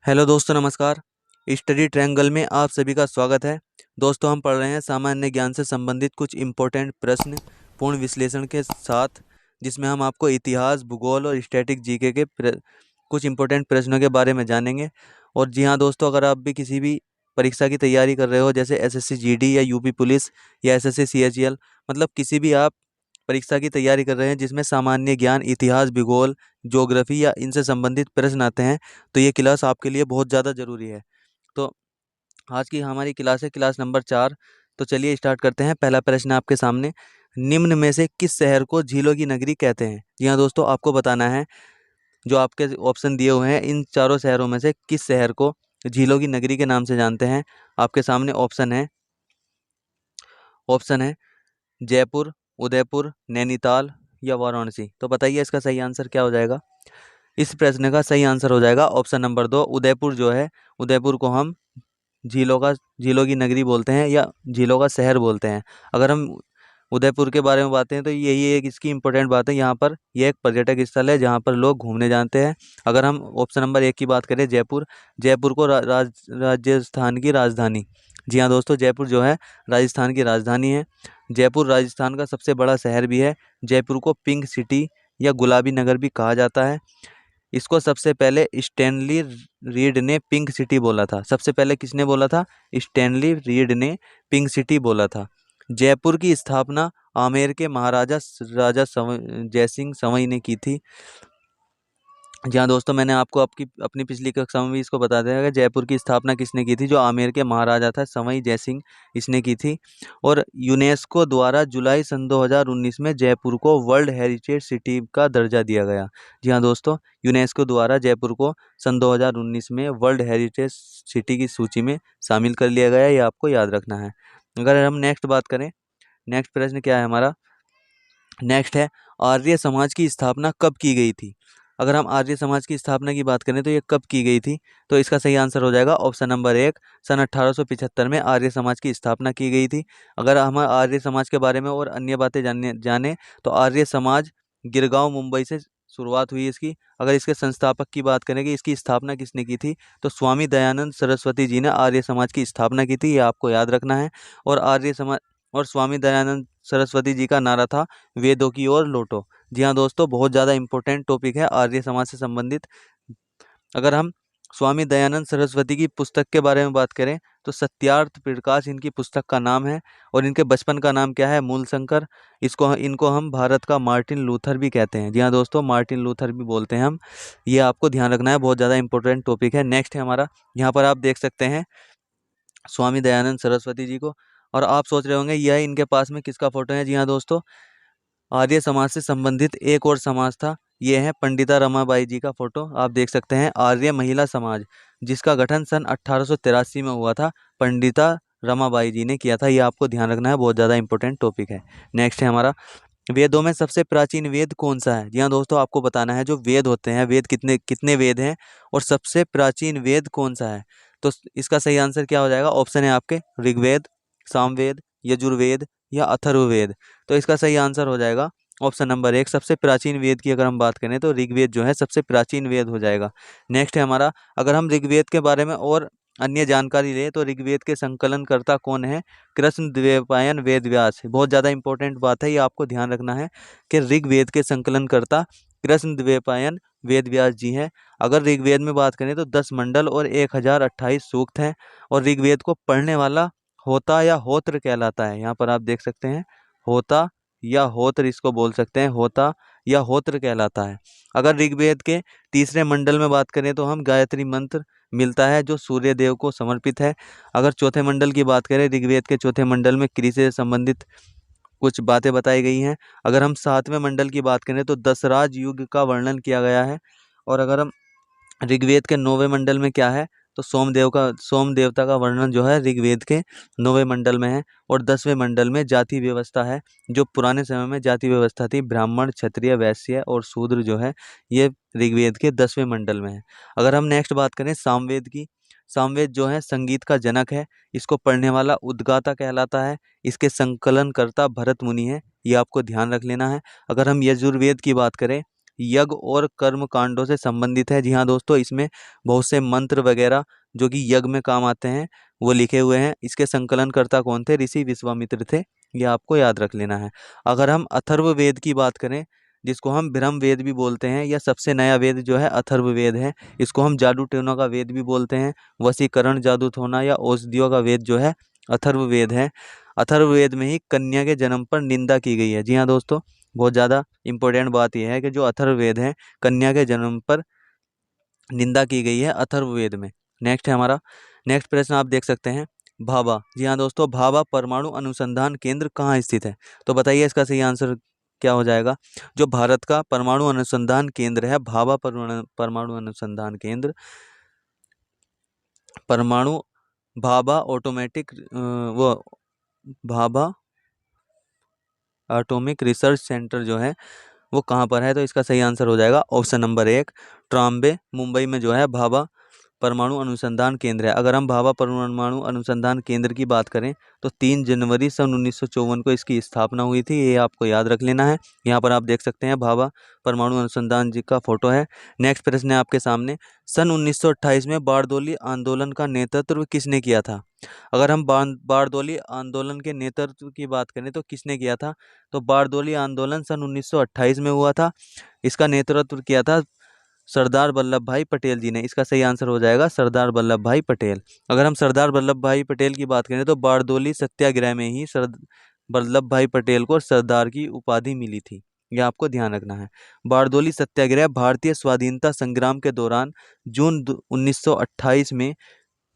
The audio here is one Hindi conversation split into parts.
हेलो दोस्तों, नमस्कार। स्टडी ट्रायंगल में आप सभी का स्वागत है। दोस्तों, हम पढ़ रहे हैं सामान्य ज्ञान से संबंधित कुछ इम्पोर्टेंट प्रश्न पूर्ण विश्लेषण के साथ, जिसमें हम आपको इतिहास, भूगोल और स्टैटिक जीके के कुछ इम्पोर्टेंट प्रश्नों के बारे में जानेंगे। और जी हाँ दोस्तों, अगर आप भी किसी भी परीक्षा की तैयारी कर रहे हो, जैसे एसएससी जीडी या यूपी पुलिस या एसएससी सीएचएल, मतलब किसी भी आप परीक्षा की तैयारी कर रहे हैं जिसमें सामान्य ज्ञान, इतिहास, भूगोल, ज्योग्राफी या इनसे संबंधित प्रश्न आते हैं, तो ये क्लास आपके लिए बहुत ज़्यादा ज़रूरी है। तो आज की हमारी क्लास है क्लास नंबर 4। तो चलिए स्टार्ट करते हैं। पहला प्रश्न आपके सामने, निम्न में से किस शहर को झीलों की नगरी कहते हैं? जी हाँ दोस्तों, आपको बताना है। जो आपके ऑप्शन दिए हुए हैं, इन चारों शहरों में से किस शहर को झीलों की नगरी के नाम से जानते हैं? आपके सामने ऑप्शन है जयपुर, उदयपुर, नैनीताल या वाराणसी। तो बताइए इसका सही आंसर क्या हो जाएगा? इस प्रश्न का सही आंसर हो जाएगा ऑप्शन नंबर 2, उदयपुर। जो है, उदयपुर को हम झीलों की नगरी बोलते हैं या झीलों का शहर बोलते हैं। अगर हम उदयपुर के बारे में बात हैं तो यही एक इसकी इम्पोर्टेंट बात है। यहाँ पर यह एक पर्यटक स्थल है जहाँ पर लोग घूमने जाते हैं। अगर हम ऑप्शन नंबर 1 की बात करें, जयपुर, जयपुर को राजस्थान की राजधानी। जी हाँ दोस्तों, जयपुर जो है राजस्थान की राजधानी है। जयपुर राजस्थान का सबसे बड़ा शहर भी है। जयपुर को पिंक सिटी या गुलाबी नगर भी कहा जाता है। इसको सबसे पहले स्टैनली रीड ने पिंक सिटी बोला था। सबसे पहले किसने बोला था? स्टैनली रीड ने पिंक सिटी बोला था। जयपुर की स्थापना आमेर के महाराजा राजा जयसिंह सवाई ने की थी। जहाँ दोस्तों, मैंने आपको अपनी पिछली कक्षा में भी इसको बता दिया कि जयपुर की स्थापना किसने की थी। जो आमेर के महाराजा था सवाई जयसिंह, इसने की थी। और यूनेस्को द्वारा जुलाई सन 2019 में जयपुर को वर्ल्ड हेरिटेज सिटी का दर्जा दिया गया। जी हाँ दोस्तों, यूनेस्को द्वारा जयपुर को सन 2019 में वर्ल्ड हेरिटेज सिटी की सूची में शामिल कर लिया गया। ये आपको याद रखना है। अगर हम नेक्स्ट बात करें, नेक्स्ट प्रश्न क्या है हमारा? नेक्स्ट है, आर्य समाज की स्थापना कब की गई थी? अगर हम आर्य समाज की स्थापना की बात करें तो ये कब की गई थी? तो इसका सही आंसर हो जाएगा ऑप्शन नंबर 1, सन 1875 में आर्य समाज की स्थापना की गई थी। अगर हम आर्य समाज के बारे में और अन्य बातें जाने तो आर्य समाज गिरगांव, मुंबई से शुरुआत हुई इसकी। अगर इसके संस्थापक की बात करें कि इसकी स्थापना किसने की थी, तो स्वामी दयानंद सरस्वती जी ने आर्य समाज की स्थापना की थी। ये आपको याद रखना है। और आर्य समाज और स्वामी दयानंद सरस्वती जी का नारा था, वेदों की ओर लौटो। जी हाँ दोस्तों, बहुत ज़्यादा इंपॉर्टेंट टॉपिक है आर्य समाज से संबंधित। अगर हम स्वामी दयानंद सरस्वती की पुस्तक के बारे में बात करें तो सत्यार्थ प्रकाश इनकी पुस्तक का नाम है। और इनके बचपन का नाम क्या है? मूलशंकर। इनको हम भारत का मार्टिन लूथर भी कहते हैं। जी हाँ दोस्तों, मार्टिन लूथर भी बोलते हैं हम। ये आपको ध्यान रखना है, बहुत ज़्यादा इंपॉर्टेंट टॉपिक है। नेक्स्ट है हमारा, यहाँ पर आप देख सकते हैं स्वामी दयानंद सरस्वती जी को। और आप सोच रहे होंगे यह इनके पास में किसका फोटो है? जी हाँ दोस्तों, आर्य समाज से संबंधित एक और समाज था। ये है पंडिता रमाबाई जी का फोटो। आप देख सकते हैं आर्य महिला समाज, जिसका गठन सन 1883 में हुआ था। पंडिता रमाबाई जी ने किया था। ये आपको ध्यान रखना है, बहुत ज़्यादा इंपॉर्टेंट टॉपिक है। नेक्स्ट है हमारा, वेदों में सबसे प्राचीन वेद कौन सा है? जी हाँ दोस्तों, आपको बताना है जो वेद होते हैं, वेद कितने कितने वेद हैं और सबसे प्राचीन वेद कौन सा है। तो इसका सही आंसर क्या हो जाएगा? ऑप्शन है आपके ऋग्वेद, सामवेद, यजुर्वेद या अथर्ववेद। तो इसका सही आंसर हो जाएगा ऑप्शन नंबर 1। सबसे प्राचीन वेद की अगर हम बात करें तो ऋग्वेद जो है सबसे प्राचीन वेद हो जाएगा। नेक्स्ट है हमारा, अगर हम ऋग्वेद के बारे में और अन्य जानकारी लें तो ऋग्वेद के संकलनकर्ता कौन है? कृष्ण द्वैपायन वेद व्यास। बहुत ज़्यादा इंपॉर्टेंट बात है, ये आपको ध्यान रखना है कि ऋग्वेद के संकलनकर्ता कृष्ण द्वैपायन वेद व्यास जी हैं। अगर ऋग्वेद में बात करें तो 10 मंडल और 1028 सूक्त हैं। और ऋग्वेद को पढ़ने वाला होता या होत्र कहलाता है। यहाँ पर आप देख सकते हैं, होता या होत्र इसको बोल सकते हैं, होता या होत्र कहलाता है। अगर ऋग्वेद के तीसरे मंडल में बात करें तो हम गायत्री मंत्र मिलता है, जो सूर्य देव को समर्पित है। अगर चौथे मंडल की बात करें, ऋग्वेद के चौथे मंडल में कृषि से संबंधित कुछ बातें बताई गई हैं। अगर हम सातवें मंडल की बात करें तो दशराज युग का वर्णन किया गया है। और अगर हम ऋग्वेद के 9वें मंडल में क्या है, तो सोम देवता का वर्णन जो है ऋग्वेद के 9वें मंडल में है। और 10वें मंडल में जाति व्यवस्था है। जो पुराने समय में जाति व्यवस्था थी, ब्राह्मण, क्षत्रिय, वैश्य और शूद्र जो है, ये ऋग्वेद के 10वें मंडल में है। अगर हम नेक्स्ट बात करें सामवेद की, सामवेद जो है संगीत का जनक है। इसको पढ़ने वाला उद्गाता कहलाता है। इसके संकलनकर्ता भरत मुनि है। ये आपको ध्यान रख लेना है। अगर हम यजुर्वेद की बात करें, यज्ञ और कर्म कांडों से संबंधित है। जी हाँ दोस्तों, इसमें बहुत से मंत्र वगैरह जो कि यज्ञ में काम आते हैं वो लिखे हुए हैं। इसके संकलनकर्ता कौन थे? ऋषि विश्वामित्र थे। ये आपको याद रख लेना है। अगर हम अथर्ववेद की बात करें, जिसको हम ब्रह्म वेद भी बोलते हैं, या सबसे नया वेद जो है अथर्ववेद है। इसको हम जादू टोना का वेद भी बोलते हैं। वशीकरण, जादू टोना या औषधियों का वेद जो है अथर्ववेद है। अथर्ववेद में ही कन्या के जन्म पर निंदा की गई है। जी हाँ दोस्तों, बहुत ज़्यादा इंपॉर्टेंट बात यह है कि जो अथर्ववेद है, कन्या के जन्म पर निंदा की गई है अथर्ववेद में। नेक्स्ट है हमारा, नेक्स्ट प्रश्न आप देख सकते हैं, भाभा। जी हाँ दोस्तों, भाभा परमाणु अनुसंधान केंद्र कहाँ स्थित है? तो बताइए इसका सही आंसर क्या हो जाएगा। जो भारत का परमाणु अनुसंधान केंद्र है, भाभा परमाणु अनुसंधान केंद्र, परमाणु भाभा ऑटोमेटिक वो भाभा एटॉमिक रिसर्च सेंटर जो है वो कहाँ पर है? तो इसका सही आंसर हो जाएगा ऑप्शन नंबर 1, ट्राम्बे, मुंबई में जो है भाभा परमाणु अनुसंधान केंद्र है। अगर हम भाभा परमाणु अनुसंधान केंद्र की बात करें तो 3 जनवरी सन 1954 को इसकी स्थापना हुई थी। ये आपको याद रख लेना है। यहाँ पर आप देख सकते हैं भाभा परमाणु अनुसंधान जी का फोटो है। नेक्स्ट प्रश्न है आपके सामने, सन 1928 में बारदौली आंदोलन का नेतृत्व किसने किया था? अगर हम बारदौली आंदोलन के नेतृत्व की बात करें तो किसने किया था? तो बारदौली आंदोलन सन 1928 में हुआ था। इसका नेतृत्व किया था सरदार वल्लभ भाई पटेल जी ने। इसका सही आंसर हो जाएगा सरदार वल्लभ भाई पटेल। अगर हम सरदार वल्लभ भाई पटेल की बात करें तो बारदौली सत्याग्रह में ही वल्लभ भाई पटेल को सरदार की उपाधि मिली थी। यह आपको ध्यान रखना है। बारदौली सत्याग्रह भारतीय स्वाधीनता संग्राम के दौरान जून 1928 में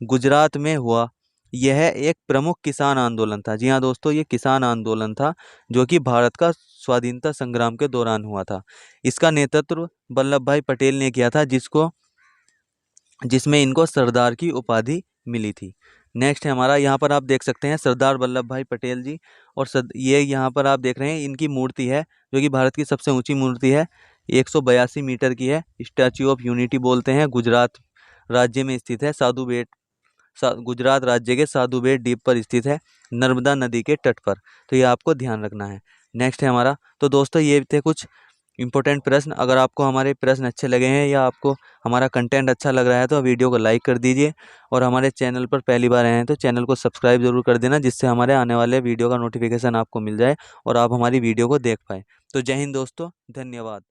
गुजरात में हुआ। यह एक प्रमुख किसान आंदोलन था। जी हाँ दोस्तों, ये किसान आंदोलन था जो कि भारत का स्वाधीनता संग्राम के दौरान हुआ था। इसका नेतृत्व वल्लभ भाई पटेल ने किया था, जिसमें इनको सरदार की उपाधि मिली थी। नेक्स्ट है हमारा, यहाँ पर आप देख सकते हैं सरदार वल्लभ भाई पटेल जी, और ये यहाँ पर आप देख रहे हैं इनकी मूर्ति है जो कि भारत की सबसे ऊंची मूर्ति है, 182 मीटर की है। स्टैच्यू ऑफ यूनिटी बोलते हैं। गुजरात राज्य में स्थित है। गुजरात राज्य के साधु बेट द्वीप पर स्थित है, नर्मदा नदी के तट पर। तो ये आपको ध्यान रखना है। नेक्स्ट है हमारा, तो दोस्तों ये थे कुछ इंपॉर्टेंट प्रश्न। अगर आपको हमारे प्रश्न अच्छे लगे हैं या आपको हमारा कंटेंट अच्छा लग रहा है तो वीडियो को लाइक कर दीजिए, और हमारे चैनल पर पहली बार आए हैं तो चैनल को सब्सक्राइब जरूर कर देना, जिससे हमारे आने वाले वीडियो का नोटिफिकेशन आपको मिल जाए और आप हमारी वीडियो को देख पाए। तो जय हिंद दोस्तों, धन्यवाद।